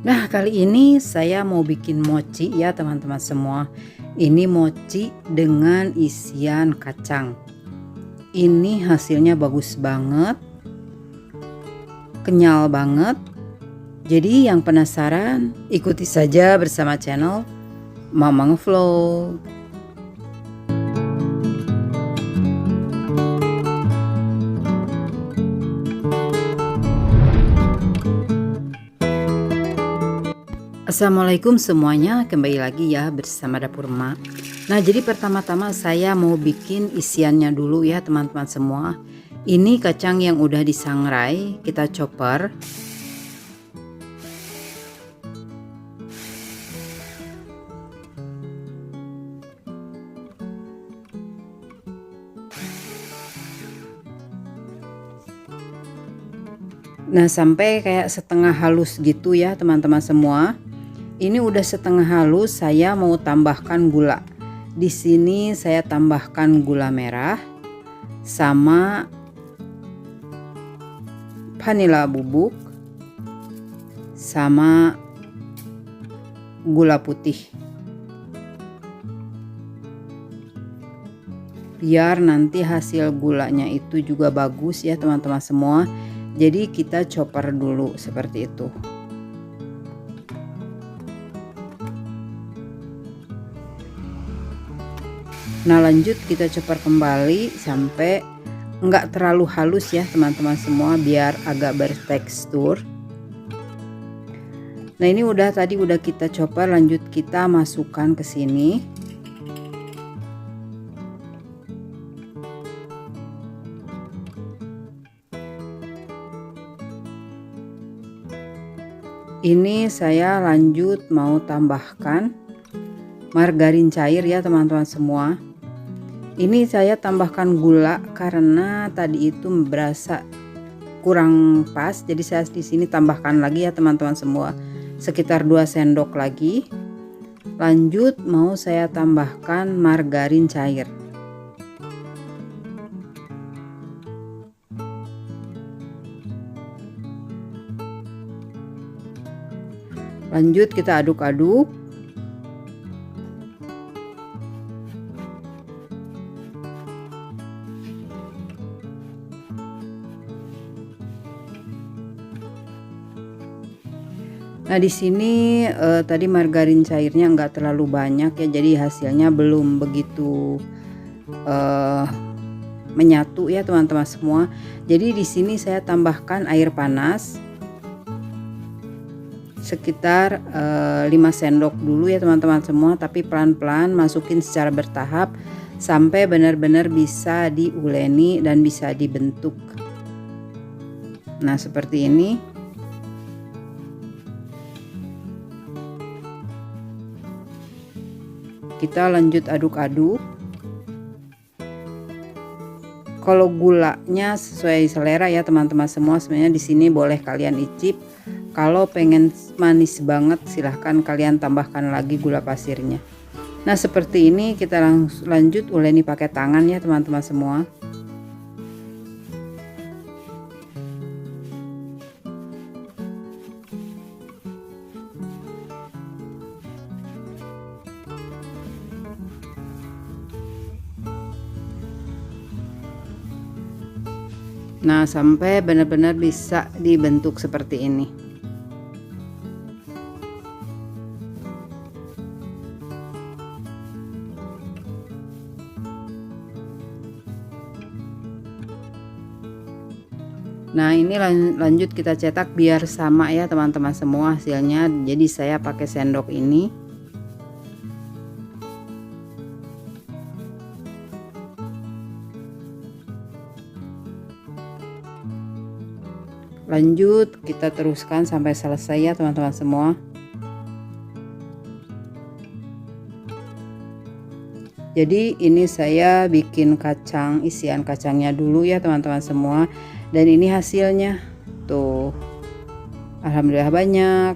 Nah, kali ini saya mau bikin mochi ya teman-teman semua. Ini mochi dengan isian kacang. Ini hasilnya bagus banget, kenyal banget. Jadi yang penasaran, ikuti saja bersama channel Mamang Vlog. Assalamualaikum semuanya, kembali lagi ya bersama Dapur Mak. Nah, jadi pertama-tama saya mau bikin isiannya dulu ya teman-teman semua. Ini kacang yang udah disangrai, kita chopper. Nah, sampai kayak setengah halus gitu ya teman-teman semua. Ini udah setengah halus, saya mau tambahkan gula. Di sini saya tambahkan gula merah sama vanila bubuk sama gula putih. Biar nanti hasil gulanya itu juga bagus ya teman-teman semua. Jadi kita chopper dulu seperti itu. Nah, lanjut kita chopper kembali sampai enggak terlalu halus ya teman-teman semua, biar agak bertekstur. Nah, ini tadi udah kita chopper, lanjut kita masukkan ke sini. Ini saya lanjut mau tambahkan margarin cair ya teman-teman semua. Ini saya tambahkan gula karena tadi itu berasa kurang pas, jadi saya di sini tambahkan lagi ya teman-teman semua, sekitar 2 sendok lagi. Lanjut mau saya tambahkan margarin cair. Lanjut kita aduk-aduk. Nah, di sini tadi margarin cairnya enggak terlalu banyak ya, jadi hasilnya belum begitu menyatu ya teman-teman semua. Jadi di sini saya tambahkan air panas sekitar 5 sendok dulu ya teman-teman semua, tapi pelan-pelan masukin secara bertahap sampai benar-benar bisa diuleni dan bisa dibentuk. Nah, seperti ini. Kita lanjut aduk-aduk. Kalau gulanya sesuai selera ya teman-teman semua, sebenarnya di sini boleh kalian icip. Kalau pengen manis banget silahkan kalian tambahkan lagi gula pasirnya. Nah, seperti ini kita lanjut uleni pakai tangan ya teman-teman semua. Nah, sampai benar-benar bisa dibentuk seperti ini. Nah, ini lanjut kita cetak biar sama ya teman-teman semua hasilnya. Jadi saya pakai sendok ini. Lanjut kita teruskan sampai selesai ya teman-teman semua. Jadi ini saya bikin isian kacangnya dulu ya teman-teman semua, dan ini hasilnya tuh, alhamdulillah banyak.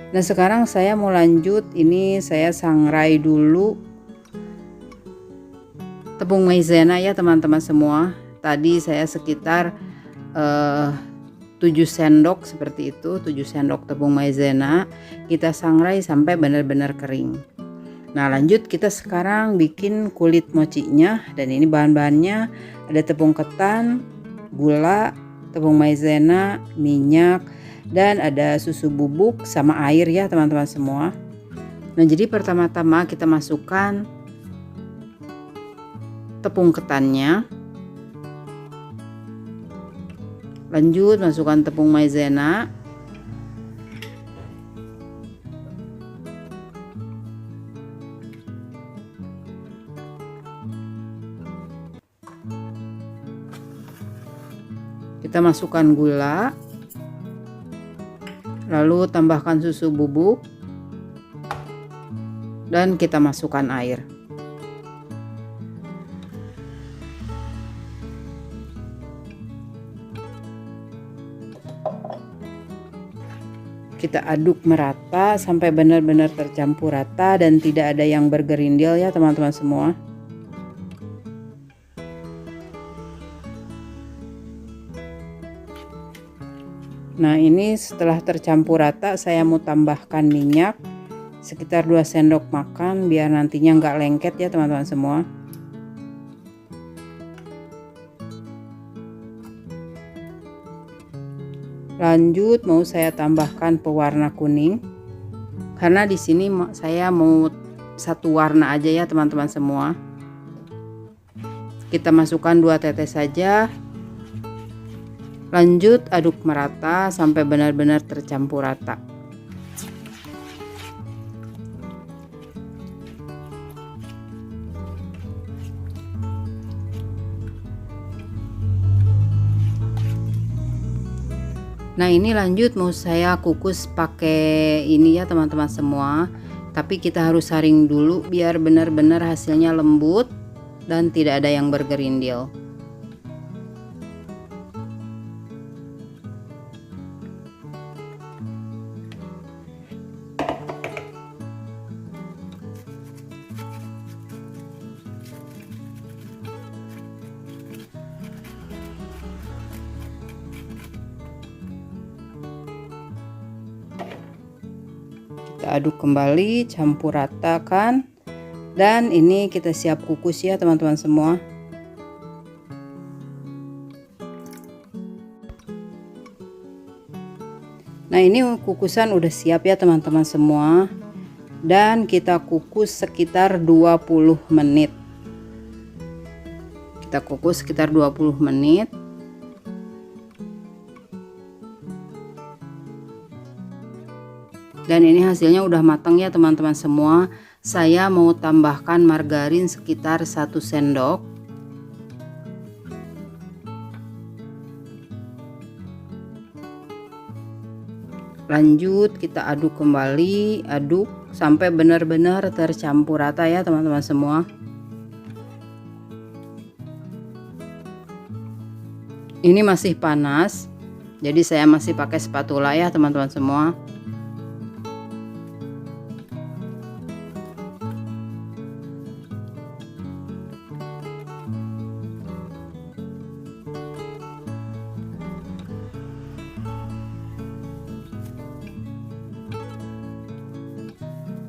Nah, sekarang saya mau lanjut, ini saya sangrai dulu tepung maizena ya teman-teman semua. Tadi saya sekitar 7 sendok seperti itu, 7 sendok tepung maizena. Kita sangrai sampai benar-benar kering. Nah, lanjut kita sekarang bikin kulit mochinya. Dan ini bahan-bahannya ada tepung ketan, gula, tepung maizena, minyak, dan ada susu bubuk sama air ya teman-teman semua. Nah, jadi pertama-tama kita masukkan tepung ketannya. Lanjut masukkan tepung maizena. Kita masukkan gula, lalu tambahkan susu bubuk, dan kita masukkan air. Kita aduk merata sampai benar-benar tercampur rata dan tidak ada yang bergerindil ya teman-teman semua. Nah, ini setelah tercampur rata saya mau tambahkan minyak sekitar 2 sendok makan biar nantinya nggak lengket ya teman-teman semua. Lanjut mau saya tambahkan pewarna kuning. Karena di sini saya mau satu warna aja ya teman-teman semua. Kita masukkan 2 tetes saja. Lanjut aduk merata sampai benar-benar tercampur rata. Nah, ini lanjut mau saya kukus pakai ini ya teman-teman semua. Tapi kita harus saring dulu biar benar-benar hasilnya lembut dan tidak ada yang bergerindil. Kita aduk kembali, campur ratakan, dan ini kita siap kukus ya teman-teman semua. Nah, ini kukusan udah siap ya teman-teman semua, dan kita kukus sekitar 20 menit. Kita kukus sekitar 20 menit. Dan ini hasilnya udah matang ya teman-teman semua. Saya mau tambahkan margarin sekitar 1 sendok. Lanjut kita aduk kembali, aduk sampai benar-benar tercampur rata ya teman-teman semua. Ini masih panas, jadi saya masih pakai spatula ya teman-teman semua.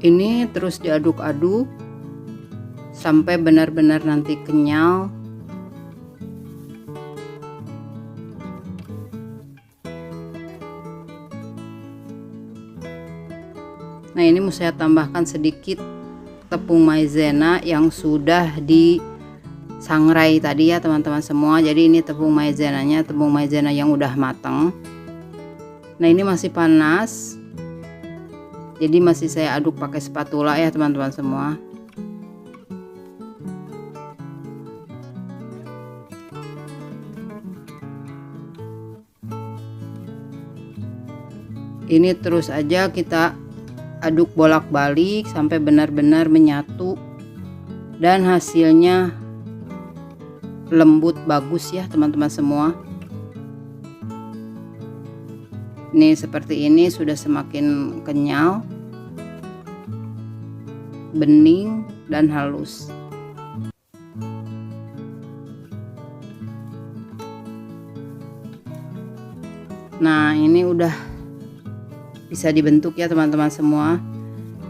Ini terus diaduk-aduk sampai benar-benar nanti kenyal. Nah, ini mau saya tambahkan sedikit tepung maizena yang sudah disangrai tadi ya teman-teman semua. Jadi ini tepung maizenanya, tepung maizena yang udah matang. Nah, ini masih panas. Jadi masih saya aduk pakai spatula ya teman-teman semua. Ini terus aja kita aduk bolak-balik sampai benar-benar menyatu dan hasilnya lembut bagus ya teman-teman semua. Ini seperti ini sudah semakin kenyal, bening dan halus. Nah, ini udah bisa dibentuk ya teman-teman semua.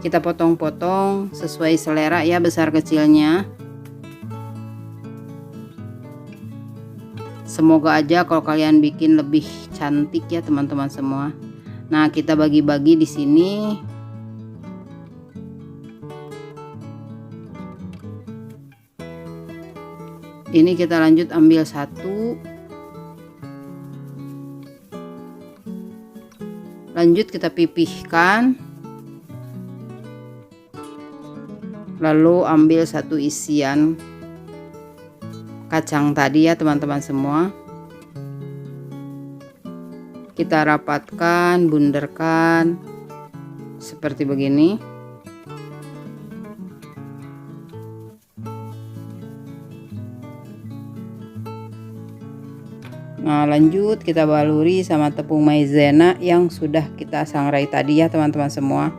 Kita potong-potong sesuai selera ya, besar kecilnya. Semoga aja kalau kalian bikin lebih cantik ya teman-teman semua. Nah, kita bagi-bagi di sini. Ini kita lanjut ambil satu. Lanjut kita pipihkan. Lalu ambil satu isian kacang tadi ya teman-teman semua. Kita rapatkan, bunderkan seperti begini. Nah, lanjut kita baluri sama tepung maizena yang sudah kita sangrai tadi ya teman-teman semua.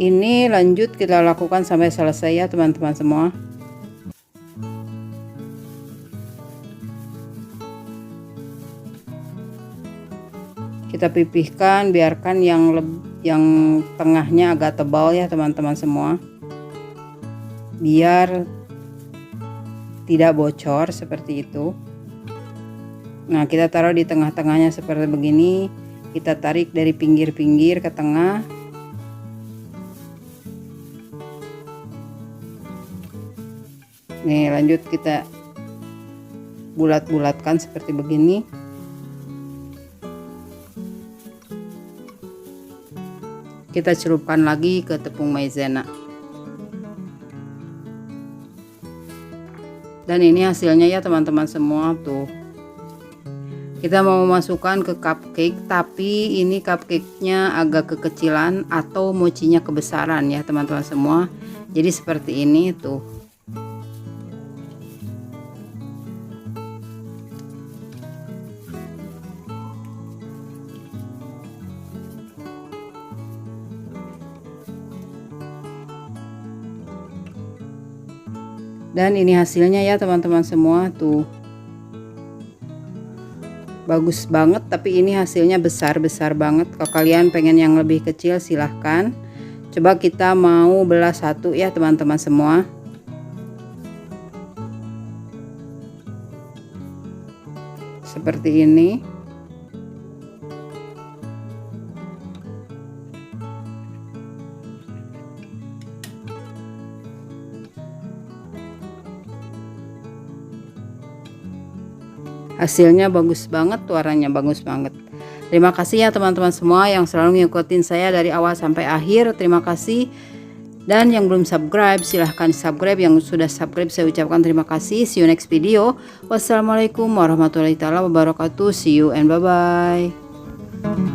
Ini lanjut kita lakukan sampai selesai ya teman-teman semua. Kita pipihkan, biarkan yang tengahnya agak tebal ya teman-teman semua, biar tidak bocor seperti itu. Nah, kita taruh di tengah-tengahnya seperti begini. Kita tarik dari pinggir-pinggir ke tengah. Nih, lanjut kita bulat-bulatkan seperti begini. Kita celupkan lagi ke tepung maizena. Dan ini hasilnya ya teman-teman semua tuh. Kita mau masukkan ke cupcake, tapi ini cupcake-nya agak kekecilan atau mochinya kebesaran ya teman-teman semua. Jadi seperti ini tuh. Dan ini hasilnya ya teman-teman semua tuh. Bagus banget, tapi ini hasilnya besar-besar banget. Kalau kalian pengen yang lebih kecil silahkan. Coba kita mau belah satu ya teman-teman semua. Seperti ini. Hasilnya bagus banget, warnanya bagus banget. Terima kasih ya teman-teman semua yang selalu ngikutin saya dari awal sampai akhir. Terima kasih. Dan yang belum subscribe silahkan subscribe. Yang sudah subscribe saya ucapkan terima kasih. See you next video. Wassalamualaikum warahmatullahi wabarakatuh. See you and bye bye.